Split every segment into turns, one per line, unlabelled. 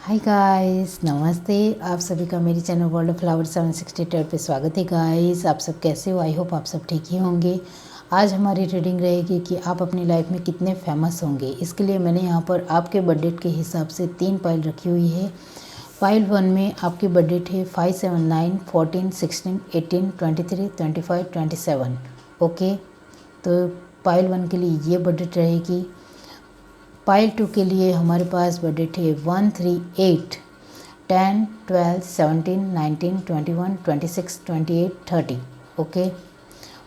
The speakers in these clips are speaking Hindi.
हाय गाइस, नमस्ते। आप सभी का मेरी चैनल वर्ल्ड ऑफ फ्लावर 762 पे स्वागत है गाइस। आप सब कैसे हो? आई होप आप सब ठीक ही होंगे। आज हमारी रीडिंग रहेगी कि आप अपनी लाइफ में कितने फेमस होंगे। इसके लिए मैंने यहाँ पर आपके बर्थडे के हिसाब से 3 पाइल रखी हुई है। पाइल 1 में आपकी बर्थडे है 5, 7, 9, 14, 16, 18, 23, 25, 27। ओके, तो पाइल 1 के लिए ये बर्थडे रहेगी। पाइल 2 के लिए हमारे पास बर्थडे थे 1, 3, 8, 10, 12, 17, 19, 21, 26, 28, 30। ओके,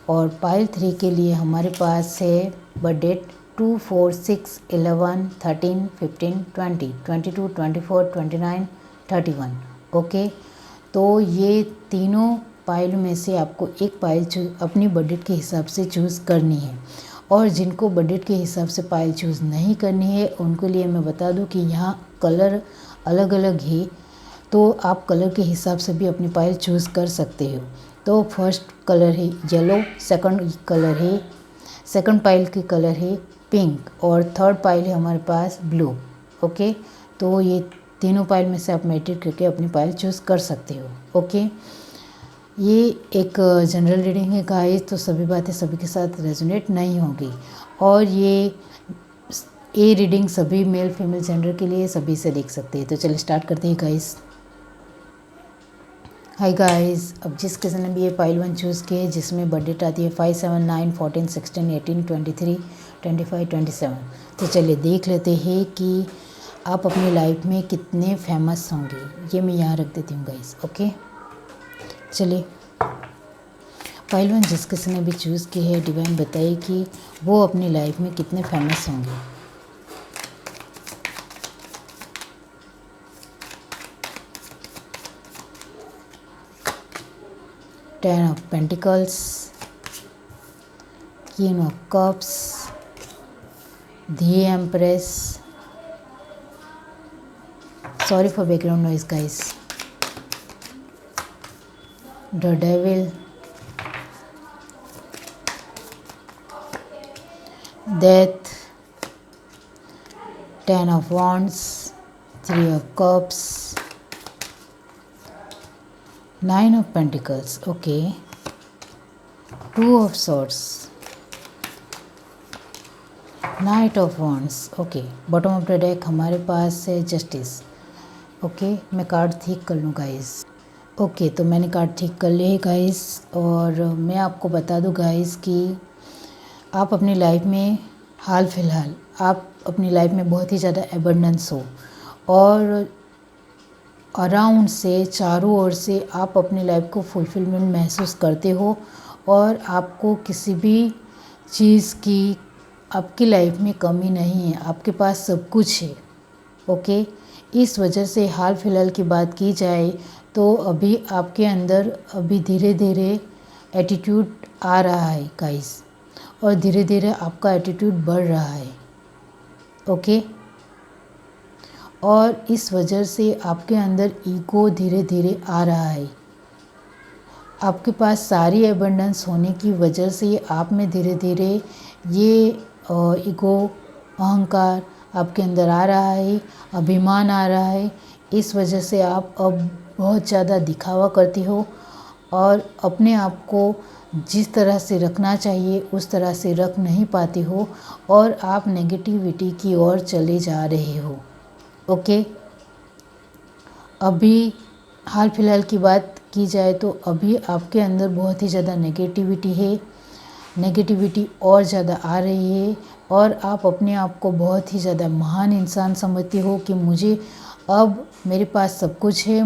और पाइल 3 के लिए हमारे पास है बर्थडे 2, 4, 6, 11, 13, 15, 20, 22, 24, 29, 31। ओके, तो ये तीनों पाइल में से आपको एक पाइल अपनी बर्थडे के हिसाब से चूज़ करनी है। और जिनको बजट के हिसाब से पाइल चूज़ नहीं करनी है उनके लिए मैं बता दूं कि यहाँ कलर अलग अलग है, तो आप कलर के हिसाब से भी अपनी पाइल चूज़ कर सकते हो। तो फर्स्ट कलर है येलो, सेकंड पाइल की कलर है पिंक और थर्ड पाइल है हमारे पास ब्लू। ओके, तो ये तीनों पाइल में से आप मेडिटेट करके अपनी पाइल चूज़ कर सकते हो। ओके, ये एक जनरल रीडिंग है गाइस, तो सभी बातें सभी के साथ रेजोनेट नहीं होगी। और ये रीडिंग सभी मेल फीमेल जेंडर के लिए सभी से देख सकते हैं। तो चलिए स्टार्ट करते हैं गाइस। हाय गाइस, अब जिस किसी ने भी ये पाइल 1 चूज़ की है जिसमें बर्थडेट आती है 5, 7, 9, 14, 16, 18, 23, 25, 27, तो चलिए देख लेते हैं कि आप अपनी लाइफ में कितने फेमस होंगे। ये मैं यहाँ रख देती हूँ गाइस। ओके, चलिए पाइल 1 जिस किसी ने भी चूज़ की है, डिवाइन बताइए कि वो अपनी लाइफ में कितने फेमस होंगे। Ten of pentacles, queen of cups, the empress, sorry for background noise guys, the devil, death, 10 of wands, 3 of cups, 9 of pentacles. Okay, 2 of swords, knight of wands. Okay, bottom of the deck हमारे पास है जस्टिस। ओके, मैं कार्ड ठीक कर लूँ गाइस। ओके, तो मैंने कार्ड ठीक कर लिए गाइस। और मैं आपको बता दूँ गाइस कि आप अपनी लाइफ में हाल फिलहाल आप अपनी लाइफ में बहुत ही ज़्यादा एबंडेंस हो और अराउंड से चारों ओर से आप अपनी लाइफ को फुलफिलमेंट महसूस करते हो और आपको किसी भी चीज़ की आपकी लाइफ में कमी नहीं है, आपके पास सब कुछ है। ओके, इस वजह से हाल फिलहाल की बात की जाए तो अभी आपके अंदर अभी धीरे धीरे एटीट्यूड आ रहा है गाइस, और धीरे धीरे आपका एटीट्यूड बढ़ रहा है। ओके, और इस वजह से आपके अंदर ईगो धीरे धीरे आ रहा है। आपके पास सारी एबंडेंस होने की वजह से आप में धीरे धीरे ये ईगो, अहंकार आपके अंदर आ रहा है, अभिमान आ रहा है। इस वजह से आप अब बहुत ज़्यादा दिखावा करती हो और अपने आप को जिस तरह से रखना चाहिए उस तरह से रख नहीं पाती हो और आप नेगेटिविटी की ओर चले जा रहे हो। ओके, अभी हाल फिलहाल की बात की जाए तो अभी आपके अंदर बहुत ही ज़्यादा नेगेटिविटी है, नेगेटिविटी और ज़्यादा आ रही है और आप अपने आप को बहुत ही ज़्यादा महान इंसान समझते हो कि मुझे अब मेरे पास सब कुछ है,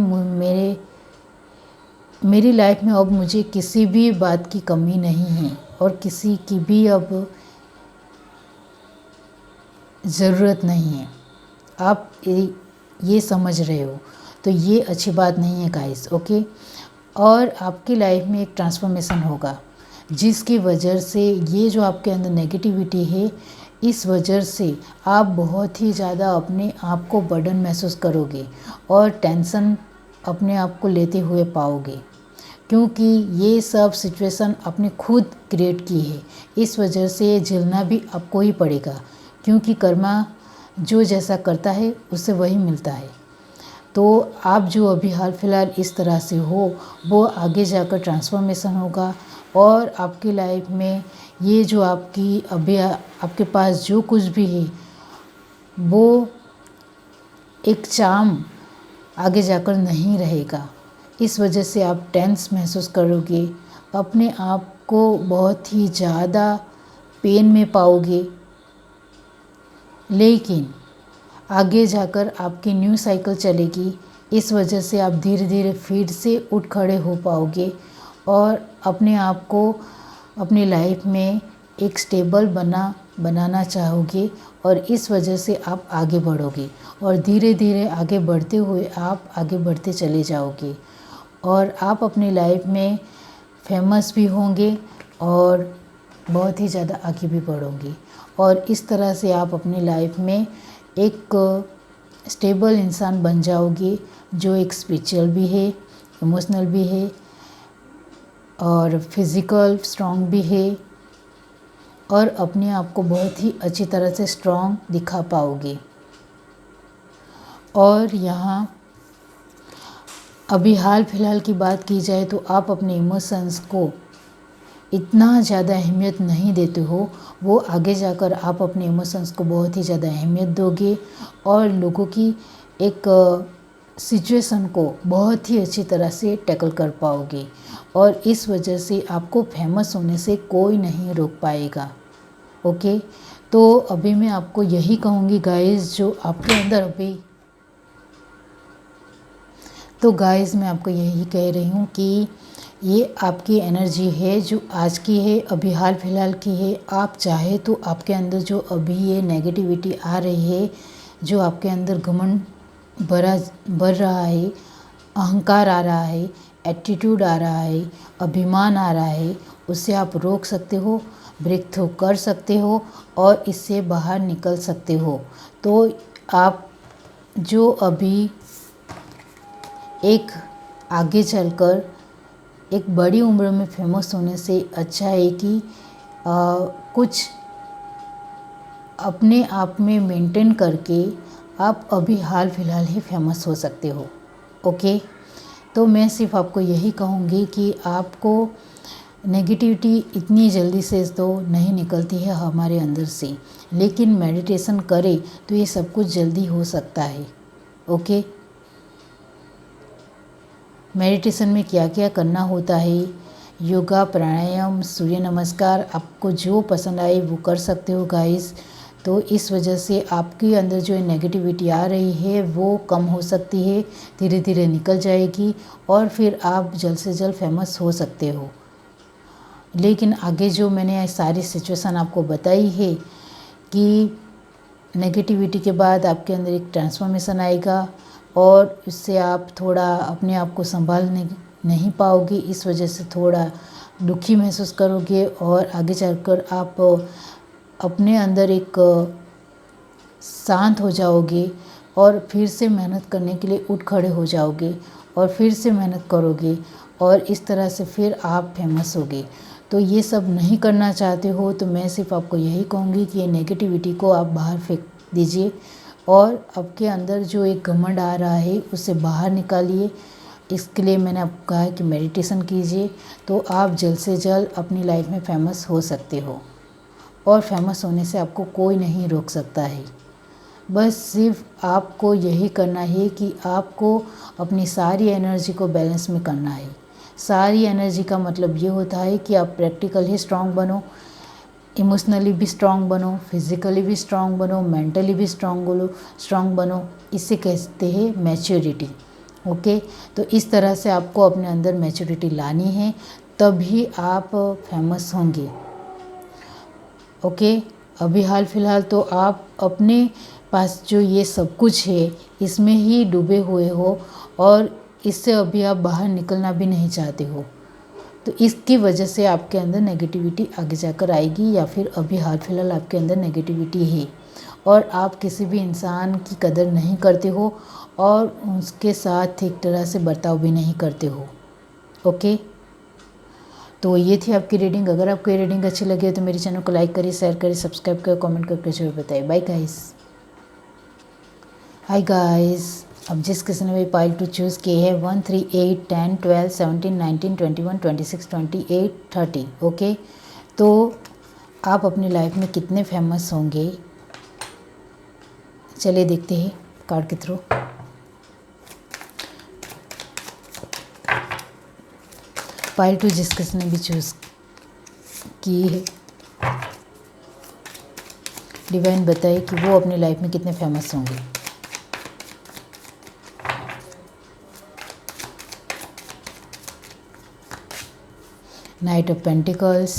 मेरी लाइफ में अब मुझे किसी भी बात की कमी नहीं है और किसी की भी अब ज़रूरत नहीं है। आप ये समझ रहे हो, तो ये अच्छी बात नहीं है गाइस। ओके, और आपकी लाइफ में एक ट्रांसफॉर्मेशन होगा जिसकी वजह से ये जो आपके अंदर नेगेटिविटी है, इस वजह से आप बहुत ही ज़्यादा अपने आप को बर्डन महसूस करोगे और टेंशन अपने आप को लेते हुए पाओगे, क्योंकि ये सब सिचुएशन आपने खुद क्रिएट की है। इस वजह से झेलना भी आपको ही पड़ेगा, क्योंकि कर्मा जो जैसा करता है उससे वही मिलता है। तो आप जो अभी हाल फिलहाल इस तरह से हो वो आगे जाकर ट्रांसफॉर्मेशन होगा और आपकी लाइफ में ये जो आपकी अभी आपके पास जो कुछ भी है वो एक चार्म आगे जाकर नहीं रहेगा। इस वजह से आप टेंस महसूस करोगे, अपने आप को बहुत ही ज़्यादा पेन में पाओगे, लेकिन आगे जाकर आपकी न्यू साइकिल चलेगी। इस वजह से आप धीरे धीरे फिर से उठ खड़े हो पाओगे और अपने आप को अपनी लाइफ में एक स्टेबल बनाना चाहोगे और इस वजह से आप आगे बढ़ोगे और धीरे धीरे आगे बढ़ते हुए आप आगे बढ़ते चले जाओगे और आप अपनी लाइफ में फेमस भी होंगे और बहुत ही ज़्यादा आगे भी बढ़ोगे और इस तरह से आप अपनी लाइफ में एक स्टेबल इंसान बन जाओगे जो एक स्पिरिचुअल भी है, इमोशनल भी है और फिज़िकल स्ट्रॉन्ग भी है और अपने आप को बहुत ही अच्छी तरह से स्ट्रॉन्ग दिखा पाओगे। और यहाँ अभी हाल फिलहाल की बात की जाए तो आप अपने इमोशंस को इतना ज़्यादा अहमियत नहीं देते हो, वो आगे जाकर आप अपने इमोशंस को बहुत ही ज़्यादा अहमियत दोगे और लोगों की एक सिचुएशन को बहुत ही अच्छी तरह से टैकल कर पाओगे और इस वजह से आपको फेमस होने से कोई नहीं रोक पाएगा। ओके, तो अभी मैं आपको यही कहूँगी गाइस, जो आपके अंदर अभी तो गाइस मैं आपको यही कह रही हूँ कि ये आपकी एनर्जी है जो आज की है, अभी हाल फिलहाल की है। आप चाहे तो आपके अंदर जो अभी ये नेगेटिविटी आ रही है, जो आपके अंदर घमंड बढ़ रहा है, अहंकार आ रहा है, एटीट्यूड आ रहा है, अभिमान आ रहा है, उससे आप रोक सकते हो, ब्रेक थ्रू कर सकते हो और इससे बाहर निकल सकते हो। तो आप जो अभी एक आगे चलकर एक बड़ी उम्र में फेमस होने से अच्छा है कि कुछ अपने आप में मेंटेन करके आप अभी हाल फिलहाल ही फेमस हो सकते हो। ओके, तो मैं सिर्फ आपको यही कहूँगी कि आपको नेगेटिविटी इतनी जल्दी से तो नहीं निकलती है हमारे अंदर से, लेकिन मेडिटेशन करें तो ये सब कुछ जल्दी हो सकता है। ओके, मेडिटेशन में क्या क्या करना होता है, योगा, प्राणायाम, सूर्य नमस्कार, आपको जो पसंद आए वो कर सकते हो गाइस। तो इस वजह से आपके अंदर जो नेगेटिविटी आ रही है वो कम हो सकती है, धीरे धीरे निकल जाएगी और फिर आप जल्द से जल्द फेमस हो सकते हो। लेकिन आगे जो मैंने सारी सिचुएशन आपको बताई है कि नेगेटिविटी के बाद आपके अंदर एक ट्रांसफॉर्मेशन आएगा और इससे आप थोड़ा अपने आप को संभाल नहीं पाओगे, इस वजह से थोड़ा दुखी महसूस करोगे और आगे चलकर आप अपने अंदर एक शांत हो जाओगे और फिर से मेहनत करने के लिए उठ खड़े हो जाओगे और फिर से मेहनत करोगे और इस तरह से फिर आप फेमस होगे। तो ये सब नहीं करना चाहते हो तो मैं सिर्फ आपको यही कहूँगी कि ये नेगेटिविटी को आप बाहर फेंक दीजिए और आपके अंदर जो एक घमंड आ रहा है उससे बाहर निकालिए। इसके लिए मैंने आपको कहा है कि मेडिटेशन कीजिए, तो आप जल्द से जल्द अपनी लाइफ में फेमस हो सकते हो और फेमस होने से आपको कोई नहीं रोक सकता है। बस सिर्फ आपको यही करना है कि आपको अपनी सारी एनर्जी को बैलेंस में करना है। सारी एनर्जी का मतलब ये होता है कि आप प्रैक्टिकली स्ट्रांग बनो, इमोशनली भी स्ट्रांग बनो, फिज़िकली भी स्ट्रांग बनो, मेंटली भी स्ट्रांग बनो। इसे कहते हैं मैच्योरिटी। ओके, तो इस तरह से आपको अपने अंदर मैच्योरिटी लानी है, तभी आप फेमस होंगे। ओके, अभी हाल फिलहाल तो आप अपने पास जो ये सब कुछ है इसमें ही डूबे हुए हो और इससे अभी आप बाहर निकलना भी नहीं चाहते हो, तो इसकी वजह से आपके अंदर नेगेटिविटी आगे जाकर आएगी या फिर अभी हाल फिलहाल आपके अंदर नेगेटिविटी है और आप किसी भी इंसान की कदर नहीं करते हो और उसके साथ ठीक तरह से बर्ताव भी नहीं करते हो। ओके, तो ये थी आपकी रीडिंग। अगर आपको ये रीडिंग अच्छी लगे तो मेरे चैनल को लाइक करिए, शेयर करिए, सब्सक्राइब करिए, कमेंट करके जरूर बताइए। Bye guys. Hi guys. अब जिस किसी ने भी पाइल टू चूज़ की है 1, 3, 8, 10, 12, 17, 19, 21, 26, 28, 30। ओके, तो आप अपनी लाइफ में कितने फेमस होंगे, चलिए देखते हैं कार्ड के थ्रू। पाइल टू जिस किसी ने भी चूज़ की है, डिवाइन बताए कि वो अपनी लाइफ में कितने फेमस होंगे। Knight of pentacles,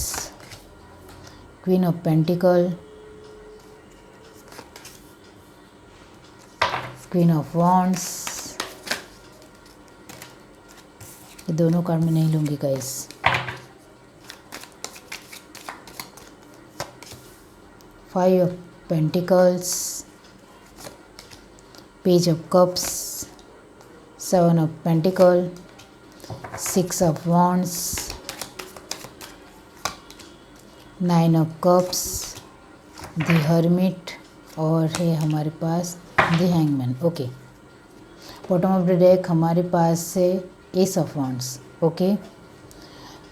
queen of pentacle, queen of wands. ये दोनों कार्ड में नहीं लूँगी guys. Five of pentacles, page of cups, seven of pentacle, six of wands, nine of cups, the hermit और है हमारे पास the hangman. Okay, bottom of the deck हमारे पास है एस ऑफ वॉन्ड्स। ओके,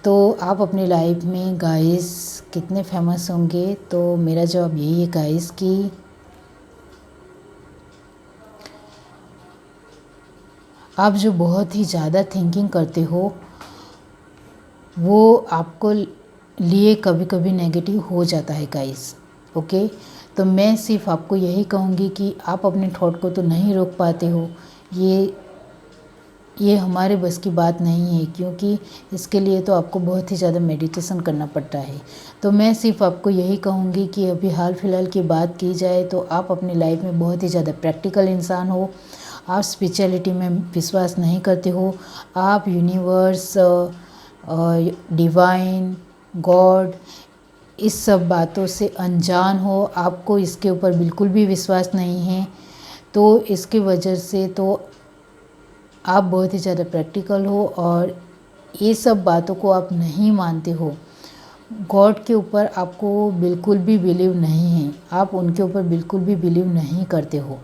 तो आप अपनी लाइफ में गाइस कितने फेमस होंगे, तो मेरा जवाब यही है गाइस कि आप जो बहुत ही ज़्यादा थिंकिंग करते हो वो आपको लिए कभी कभी नेगेटिव हो जाता है गाइस। ओके, तो मैं सिर्फ आपको यही कहूँगी कि आप अपने थॉट को तो नहीं रोक पाते हो, ये हमारे बस की बात नहीं है, क्योंकि इसके लिए तो आपको बहुत ही ज़्यादा मेडिटेशन करना पड़ता है। तो मैं सिर्फ आपको यही कहूँगी कि अभी हाल फिलहाल की बात की जाए तो आप अपनी लाइफ में बहुत ही ज़्यादा प्रैक्टिकल इंसान हो। आप स्पिरिचुअलिटी में विश्वास नहीं करते हो, आप यूनिवर्स, डिवाइन, गॉड, इस सब बातों से अनजान हो, आपको इसके ऊपर बिल्कुल भी विश्वास नहीं है। तो इसकी वजह से तो आप बहुत ही ज़्यादा प्रैक्टिकल हो और ये सब बातों को आप नहीं मानते हो। गॉड के ऊपर आपको बिल्कुल भी बिलीव नहीं है, आप उनके ऊपर बिल्कुल भी बिलीव नहीं करते हो।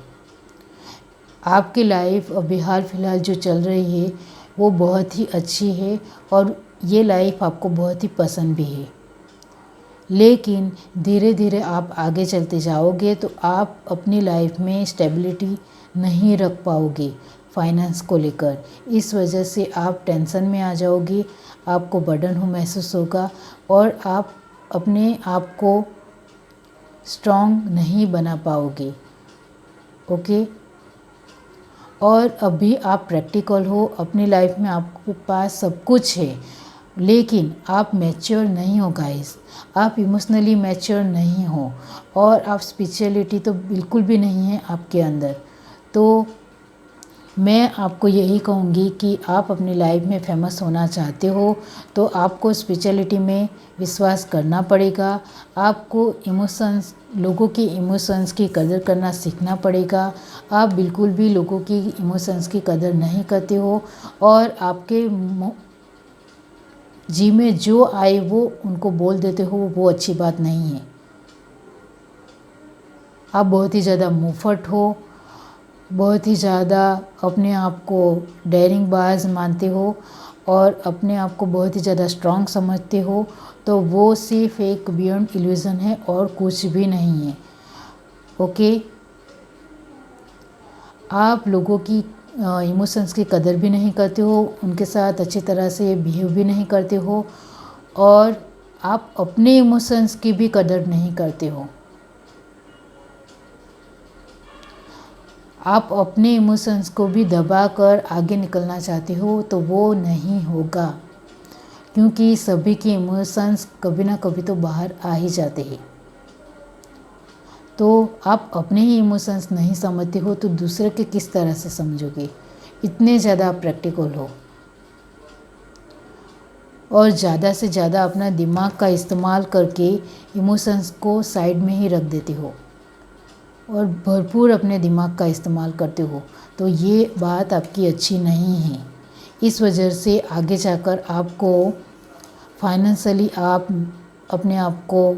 आपकी लाइफ अभी हाल फिलहाल जो चल रही है वो बहुत ही अच्छी है और ये लाइफ आपको बहुत ही पसंद भी है, लेकिन धीरे धीरे आप आगे चलते जाओगे तो आप अपनी लाइफ में स्टेबिलिटी नहीं रख पाओगे फाइनेंस को लेकर। इस वजह से आप टेंशन में आ जाओगे, आपको बर्डन हो महसूस होगा और आप अपने आप को स्ट्रॉन्ग नहीं बना पाओगे। ओके, और अभी आप प्रैक्टिकल हो, अपनी लाइफ में आपके पास सब कुछ है, लेकिन आप मैच्योर नहीं हो गाइस, आप इमोशनली मैच्योर नहीं हो और आप स्पिरिचुअलिटी तो बिल्कुल भी नहीं है आपके अंदर। तो मैं आपको यही कहूँगी कि आप अपनी लाइफ में फेमस होना चाहते हो तो आपको स्पिरिचुअलिटी में विश्वास करना पड़ेगा, आपको इमोशंस, लोगों की इमोशंस की कदर करना सीखना पड़ेगा। आप बिल्कुल भी लोगों की इमोशंस की कदर नहीं करते हो और आपके जी में जो आए वो उनको बोल देते हो, वो अच्छी बात नहीं है। आप बहुत ही ज़्यादा मुंहफट हो, बहुत ही ज़्यादा अपने आप को डेयरिंग बाज मानते हो और अपने आप को बहुत ही ज़्यादा स्ट्रांग समझते हो, तो वो सिर्फ एक बियॉन्ड इल्यूज़न है और कुछ भी नहीं है। ओके, आप लोगों की इमोशंस की कदर भी नहीं करते हो, उनके साथ अच्छी तरह से बिहेव भी नहीं करते हो और आप अपने इमोशंस की भी कदर नहीं करते हो। आप अपने इमोशंस को भी दबाकर आगे निकलना चाहते हो तो वो नहीं होगा, क्योंकि सभी के इमोशंस कभी ना कभी तो बाहर आ ही जाते हैं। तो आप अपने ही इमोशंस नहीं समझते हो तो दूसरे के किस तरह से समझोगे। इतने ज़्यादा आप प्रैक्टिकल हो और ज़्यादा से ज़्यादा अपना दिमाग का इस्तेमाल करके इमोशंस को साइड में ही रख देते हो और भरपूर अपने दिमाग का इस्तेमाल करते हो, तो ये बात आपकी अच्छी नहीं है। इस वजह से आगे जाकर आपको फाइनेंशियली आप अपने आप को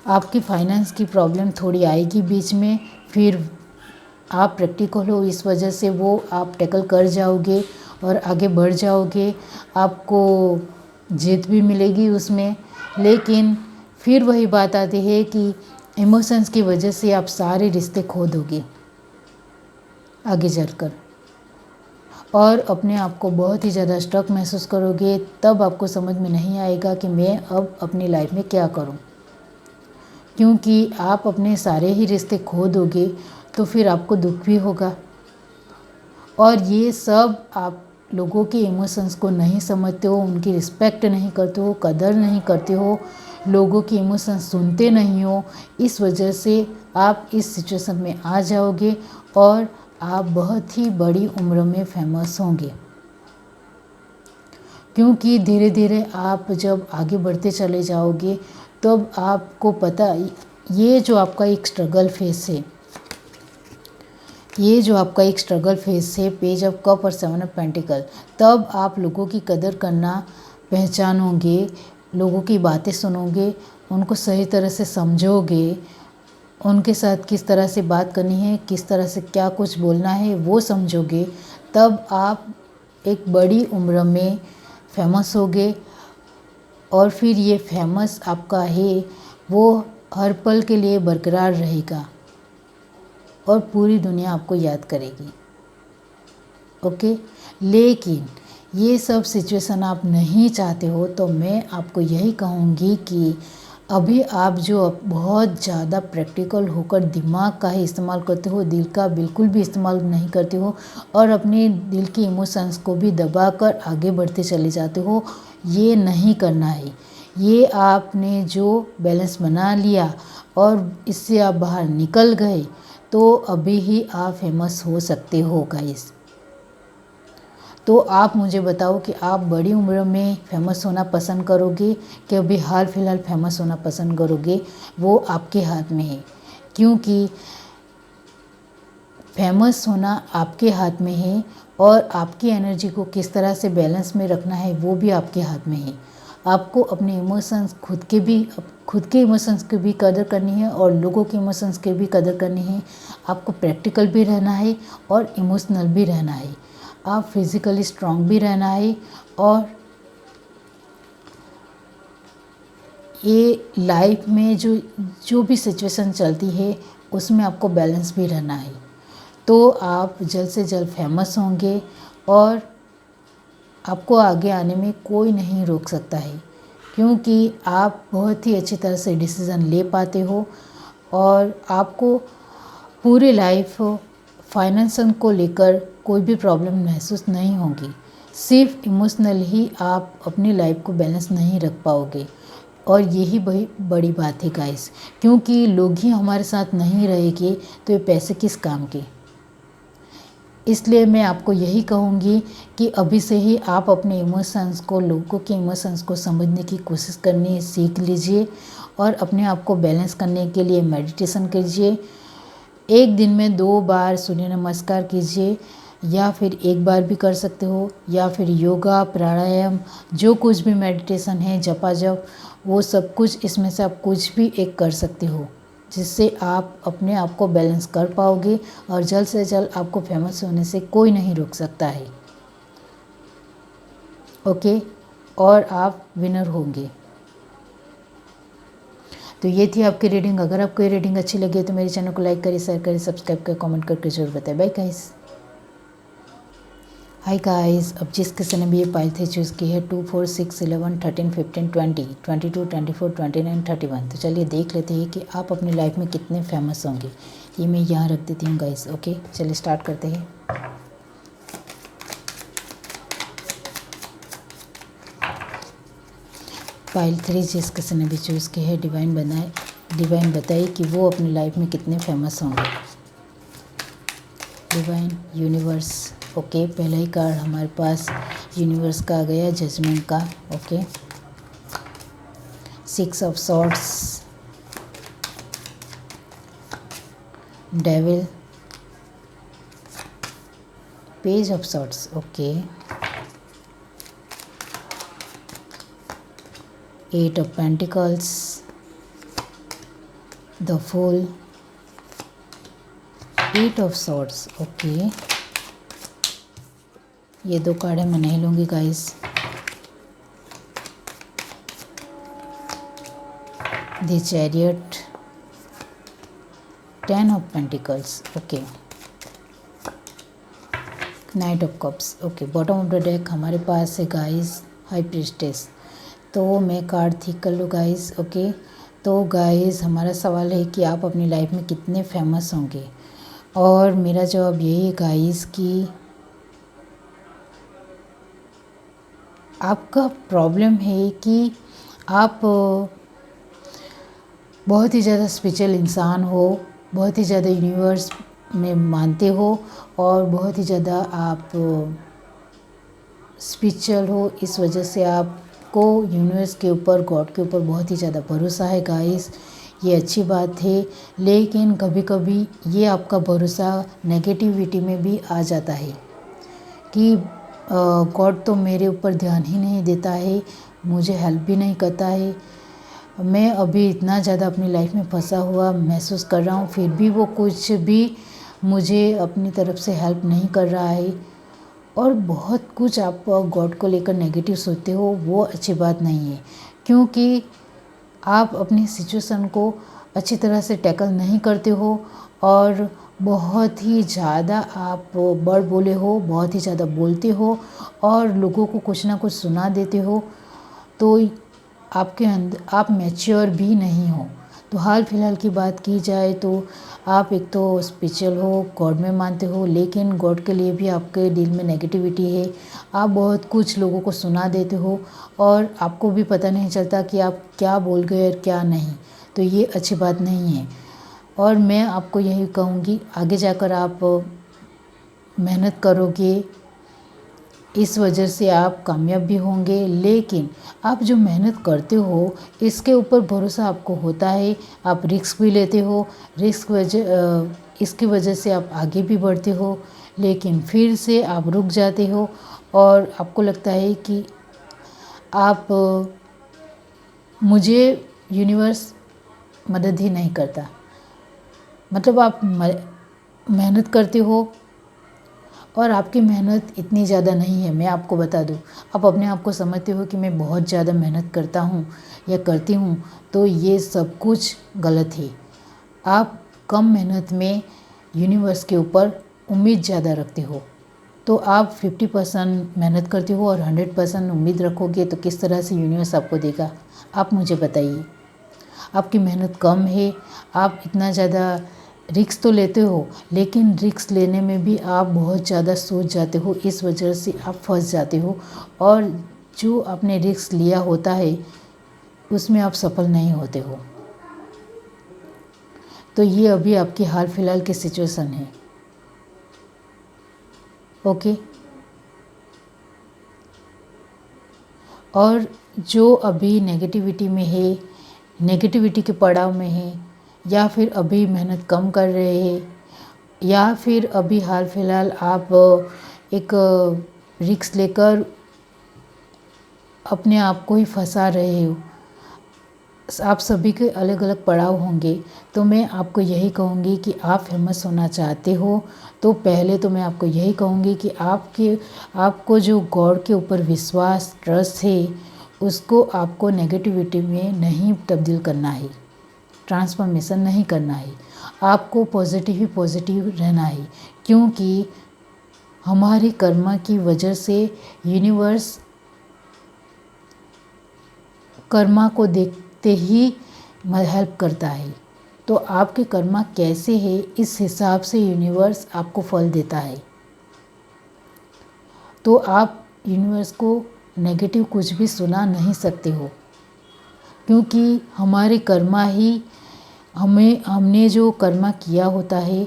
आपकी फाइनेंस की प्रॉब्लम थोड़ी आएगी बीच में, फिर आप प्रैक्टिकल हो इस वजह से वो आप टैकल कर जाओगे और आगे बढ़ जाओगे, आपको जीत भी मिलेगी उसमें। लेकिन फिर वही बात आती है कि इमोशंस की वजह से आप सारे रिश्ते खो दोगे आगे चलकर, और अपने आप को बहुत ही ज़्यादा स्ट्रक महसूस करोगे। तब आपको समझ में नहीं आएगा कि मैं अब अपनी लाइफ में क्या करूं, क्योंकि आप अपने सारे ही रिश्ते खो दोगे तो फिर आपको दुख भी होगा। और ये सब आप लोगों के इमोशंस को नहीं समझते हो, उनकी रिस्पेक्ट नहीं करते हो, कदर नहीं करते हो, लोगों की इमोशंस सुनते नहीं हो। इस वजह से आप इस सिचुएशन में आ जाओगे और आप बहुत ही बड़ी उम्र में फेमस होंगे, क्योंकि धीरे धीरे आप जब आगे बढ़ते चले जाओगे तब आपको पता, ये जो आपका एक स्ट्रगल फेस है, ये जो आपका एक स्ट्रगल फेस है, पेज ऑफ कप और 7 ऑफ पेंटिकल, तब आप लोगों की कदर करना पहचानोगे, लोगों की बातें सुनोगे, उनको सही तरह से समझोगे, उनके साथ किस तरह से बात करनी है, किस तरह से क्या कुछ बोलना है वो समझोगे। तब आप एक बड़ी उम्र में फेमस होगे, और फिर ये फेमस आपका है वो हर पल के लिए बरकरार रहेगा और पूरी दुनिया आपको याद करेगी। ओके, लेकिन ये सब सिचुएशन आप नहीं चाहते हो, तो मैं आपको यही कहूँगी कि अभी आप जो बहुत ज़्यादा प्रैक्टिकल होकर दिमाग का ही इस्तेमाल करते हो, दिल का बिल्कुल भी इस्तेमाल नहीं करते हो, और अपने दिल की इमोशंस को भी दबाकर आगे बढ़ते चले जाते हो, ये नहीं करना है। ये आपने जो बैलेंस बना लिया और इससे आप बाहर निकल गए तो अभी ही आप फेमस हो सकते हो गाइस। तो आप मुझे बताओ कि आप बड़ी उम्र में फेमस होना पसंद करोगे कि अभी हाल फिलहाल फेमस होना पसंद करोगे, वो आपके हाथ में है। क्योंकि फेमस होना आपके हाथ में है, और आपकी एनर्जी को किस तरह से बैलेंस में रखना है वो भी आपके हाथ में है। आपको अपने इमोशंस खुद के इमोशंस की भी कदर करनी है और लोगों के इमोशंस की भी कदर करनी है। आपको प्रैक्टिकल भी रहना है और इमोशनल भी रहना है। आप फिज़िकली स्ट्रांग भी रहना है, और ये लाइफ में जो भी सिचुएशन चलती है उसमें आपको बैलेंस भी रहना है। तो आप जल्द से जल्द फेमस होंगे और आपको आगे आने में कोई नहीं रोक सकता है, क्योंकि आप बहुत ही अच्छी तरह से डिसीज़न ले पाते हो, और आपको पूरी लाइफ फाइनेंस को लेकर कोई भी प्रॉब्लम महसूस नहीं होगी। सिर्फ इमोशनल ही आप अपनी लाइफ को बैलेंस नहीं रख पाओगे, और यही बड़ी बात है गाइस, क्योंकि लोग ही हमारे साथ नहीं रहेंगे तो ये पैसे किस काम के। इसलिए मैं आपको यही कहूँगी कि अभी से ही आप अपने इमोशंस को, लोगों के इमोशंस को समझने की कोशिश करनी सीख लीजिए, और अपने आप को बैलेंस करने के लिए मेडिटेशन कीजिए। एक दिन में 2 बार सूर्य नमस्कार कीजिए, या फिर 1 बार भी कर सकते हो, या फिर योगा, प्राणायाम, जो कुछ भी मेडिटेशन है, जपा जप, वो सब कुछ, इसमें से आप कुछ भी एक कर सकते हो, जिससे आप अपने आप को बैलेंस कर पाओगे, और जल्द से जल्द आपको फेमस होने से कोई नहीं रोक सकता है। ओके, और आप विनर होंगे। तो ये थी आपकी रीडिंग। अगर आपको ये रीडिंग अच्छी लगी तो मेरे चैनल को लाइक करें, शेयर करें, सब्सक्राइब करें, कमेंट करके जरूर बताएं। Bye guys. हाय गाइस, अब जिस किसी ने भी ये पाइल थे चूज़ की है 2, 4, 6, 11, 13, 15, 20, 22, 24, 29, 31। तो चलिए देख लेते हैं कि आप अपनी लाइफ में कितने फेमस होंगे। ये मैं यहाँ रख देती हूँ गाइस। ओके, चलिए स्टार्ट करते हैं। पाइल 3 जिस किसी ने भी चूज़ की है, डिवाइन बताइए कि वो अपनी लाइफ में कितने फेमस होंगे। Divine, universe. ओके, पहला ही कार्ड हमारे पास यूनिवर्स का आ गया, जजमेंट का। Okay, 6 of swords, devil, page of swords. Okay, 8 of pentacles, the fool, 8 of swords. Okay, ये 2 कार्ड है, मैं नहीं लूँगी guys. The chariot, 10 of pentacles. Okay, knight of cups. Okay, bottom of the deck हमारे पास है गाइस हाई प्रीस्टेस। तो मैं कार्ड ठीक कर लूँ गाइस। ओके, तो गाइस हमारा सवाल है कि आप अपनी लाइफ में कितने फेमस होंगे, और मेरा जवाब यही है गाइस कि आपका प्रॉब्लम है कि आप बहुत ही ज़्यादा स्पिरिचुअल इंसान हो, बहुत ही ज़्यादा यूनिवर्स में मानते हो, और बहुत ही ज़्यादा आप स्पिरिचुअल हो। इस वजह से आपको यूनिवर्स के ऊपर, गॉड के ऊपर बहुत ही ज़्यादा भरोसा है गाइस। ये अच्छी बात है, लेकिन कभी कभी ये आपका भरोसा नेगेटिविटी में भी आ जाता है कि गॉड तो मेरे ऊपर ध्यान ही नहीं देता है, मुझे हेल्प भी नहीं करता है, मैं अभी इतना ज़्यादा अपनी लाइफ में फंसा हुआ महसूस कर रहा हूँ, फिर भी वो कुछ भी मुझे अपनी तरफ से हेल्प नहीं कर रहा है। और बहुत कुछ आप गॉड को लेकर नेगेटिव सोचते हो, वो अच्छी बात नहीं है, क्योंकि आप अपनी सिचुएशन को अच्छी तरह से टैकल नहीं करते हो, और बहुत ही ज़्यादा आप बड़ बोले हो, बहुत ही ज़्यादा बोलते हो, और लोगों को कुछ ना कुछ सुना देते हो। तो आपके अंदर आप मैच्योर भी नहीं हो। तो हाल फिलहाल की बात की जाए तो आप एक तो स्पिरिचुअल हो, गॉड में मानते हो, लेकिन गॉड के लिए भी आपके दिल में नेगेटिविटी है। आप बहुत कुछ लोगों को सुना देते हो, और आपको भी पता नहीं चलता कि आप क्या बोल गए और क्या नहीं। तो ये अच्छी बात नहीं है, और मैं आपको यही कहूँगी, आगे जाकर आप मेहनत करोगे, इस वजह से आप कामयाब भी होंगे। लेकिन आप जो मेहनत करते हो इसके ऊपर भरोसा आपको होता है, आप रिस्क भी लेते हो, इसकी वजह से आप आगे भी बढ़ते हो, लेकिन फिर से आप रुक जाते हो, और आपको लगता है कि आप मुझे यूनिवर्स मदद ही नहीं करता। मतलब आप मेहनत करते हो, और आपकी मेहनत इतनी ज़्यादा नहीं है। मैं आपको बता दूँ, आप अपने आप को समझते हो कि मैं बहुत ज़्यादा मेहनत करता हूँ या करती हूँ, तो ये सब कुछ गलत है। आप कम मेहनत में यूनिवर्स के ऊपर उम्मीद ज़्यादा रखते हो। तो आप 50% मेहनत करते हो और 100% उम्मीद रखोगे, तो किस तरह से यूनिवर्स आपको देगा, आप मुझे बताइए। आपकी मेहनत कम है, आप इतना ज़्यादा रिस्क तो लेते हो, लेकिन रिस्क लेने में भी आप बहुत ज़्यादा सोच जाते हो, इस वजह से आप फंस जाते हो, और जो आपने रिस्क लिया होता है उसमें आप सफल नहीं होते हो। तो ये अभी आपकी हाल फिलहाल की सिचुएशन है। ओके, और जो अभी नेगेटिविटी में है, नेगेटिविटी के पड़ाव में है, या फिर अभी मेहनत कम कर रहे हैं, या फिर अभी हाल फिलहाल आप एक रिस्क लेकर अपने आप को ही फंसा रहे हो, आप सभी के अलग अलग पड़ाव होंगे। तो मैं आपको यही कहूँगी कि आप फेमस होना चाहते हो, तो पहले तो मैं आपको यही कहूँगी कि आपको जो गॉड के ऊपर विश्वास, ट्रस्ट है, उसको आपको नेगेटिविटी में नहीं तब्दील करना है, ट्रांसफॉर्मेशन नहीं करना है। आपको पॉजिटिव ही पॉजिटिव रहना है, क्योंकि हमारे कर्मा की वजह से यूनिवर्स कर्मा को देखते ही हेल्प करता है। तो आपके कर्मा कैसे है, इस हिसाब से यूनिवर्स आपको फल देता है। तो आप यूनिवर्स को नेगेटिव कुछ भी सुना नहीं सकते हो, क्योंकि हमारे कर्मा ही हमने जो कर्मा किया होता है,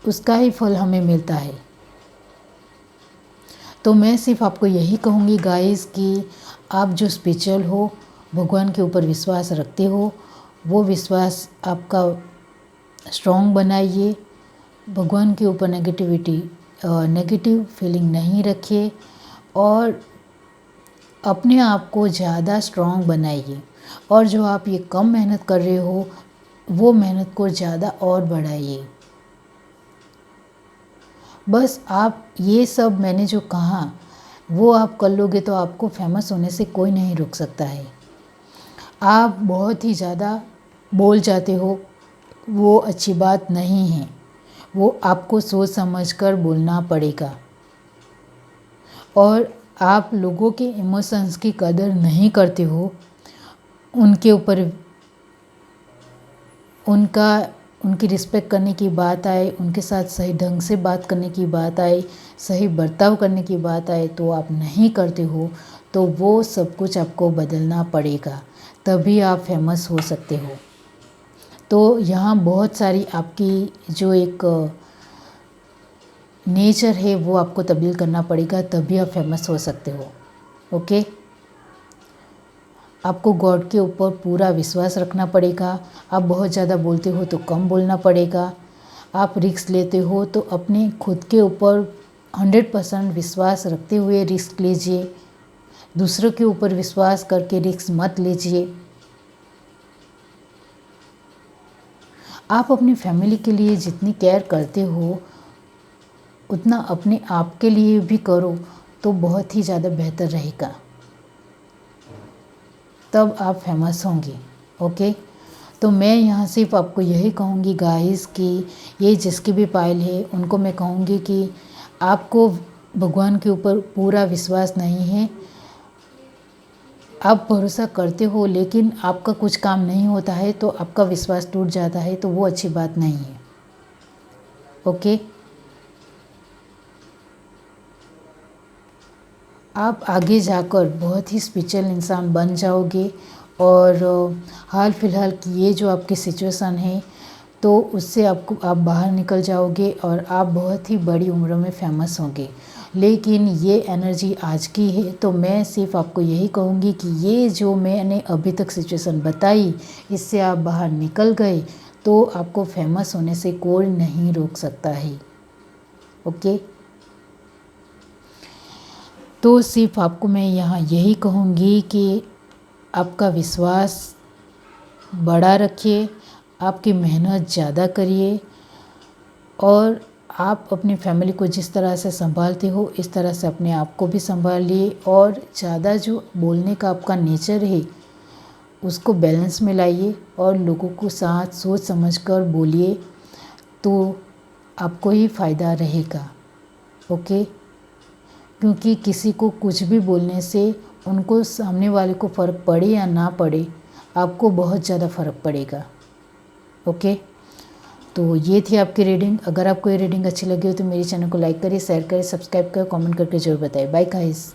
उसका ही फल हमें मिलता है। तो मैं सिर्फ आपको यही कहूँगी गाइस कि आप जो स्पिरिचुअल हो, भगवान के ऊपर विश्वास रखते हो, वो विश्वास आपका स्ट्रॉन्ग बनाइए। भगवान के ऊपर नेगेटिव फीलिंग नहीं रखिए, और अपने आप को ज़्यादा स्ट्रॉन्ग बनाइए। और जो आप ये कम मेहनत कर रहे हो वो मेहनत को ज़्यादा और बढ़ाइए। बस आप ये सब मैंने जो कहा वो आप कर लोगे तो आपको फेमस होने से कोई नहीं रोक सकता है। आप बहुत ही ज़्यादा बोल जाते हो, वो अच्छी बात नहीं है। वो आपको सोच समझकर बोलना पड़ेगा। और आप लोगों के इमोशंस की कदर नहीं करते हो, उनके ऊपर उनकी रिस्पेक्ट करने की बात आए, उनके साथ सही ढंग से बात करने की बात आए, सही बर्ताव करने की बात आए तो आप नहीं करते हो, तो वो सब कुछ आपको बदलना पड़ेगा, तभी आप फेमस हो सकते हो। तो यहाँ बहुत सारी आपकी जो एक नेचर है वो आपको तब्दील करना पड़ेगा, तभी आप फेमस हो सकते हो। ओके, आपको गॉड के ऊपर पूरा विश्वास रखना पड़ेगा। आप बहुत ज़्यादा बोलते हो तो कम बोलना पड़ेगा। आप रिस्क लेते हो तो अपने खुद के ऊपर 100% विश्वास रखते हुए रिस्क लीजिए। दूसरों के ऊपर विश्वास करके रिस्क मत लीजिए। आप अपनी फैमिली के लिए जितनी केयर करते हो उतना अपने आप के लिए भी करो तो बहुत ही ज़्यादा बेहतर रहेगा, तब आप फेमस होंगे। ओके, तो मैं यहाँ सिर्फ आपको यही कहूँगी गाइस कि ये जिसकी भी पायल है उनको मैं कहूँगी कि आपको भगवान के ऊपर पूरा विश्वास नहीं है। आप भरोसा करते हो लेकिन आपका कुछ काम नहीं होता है तो आपका विश्वास टूट जाता है, तो वो अच्छी बात नहीं है। ओके, आप आगे जाकर बहुत ही स्पिरिचुअल इंसान बन जाओगे। और हाल फिलहाल की ये जो आपकी सिचुएशन है तो उससे आप बाहर निकल जाओगे और आप बहुत ही बड़ी उम्र में फेमस होंगे। लेकिन ये एनर्जी आज की है, तो मैं सिर्फ आपको यही कहूँगी कि ये जो मैंने अभी तक सिचुएशन बताई इससे आप बाहर निकल गए तो आपको फेमस होने से कोई नहीं रोक सकता है। ओके, तो सिर्फ आपको मैं यहाँ यही कहूँगी कि आपका विश्वास बड़ा रखिए, आपकी मेहनत ज़्यादा करिए और आप अपनी फैमिली को जिस तरह से संभालते हो इस तरह से अपने आप को भी संभालिए। और ज़्यादा जो बोलने का आपका नेचर है उसको बैलेंस में लाइए और लोगों को साथ सोच समझकर बोलिए, तो आपको ही फ़ायदा रहेगा। ओके, क्योंकि किसी को कुछ भी बोलने से उनको सामने वाले को फ़र्क पड़े या ना पड़े, आपको बहुत ज़्यादा फ़र्क पड़ेगा। ओके, तो ये थी आपकी रीडिंग। अगर आपको ये रीडिंग अच्छी लगी हो तो मेरे चैनल को लाइक करिए, शेयर करिए, सब्सक्राइब करें, कमेंट करके ज़रूर बताइए। Bye guys.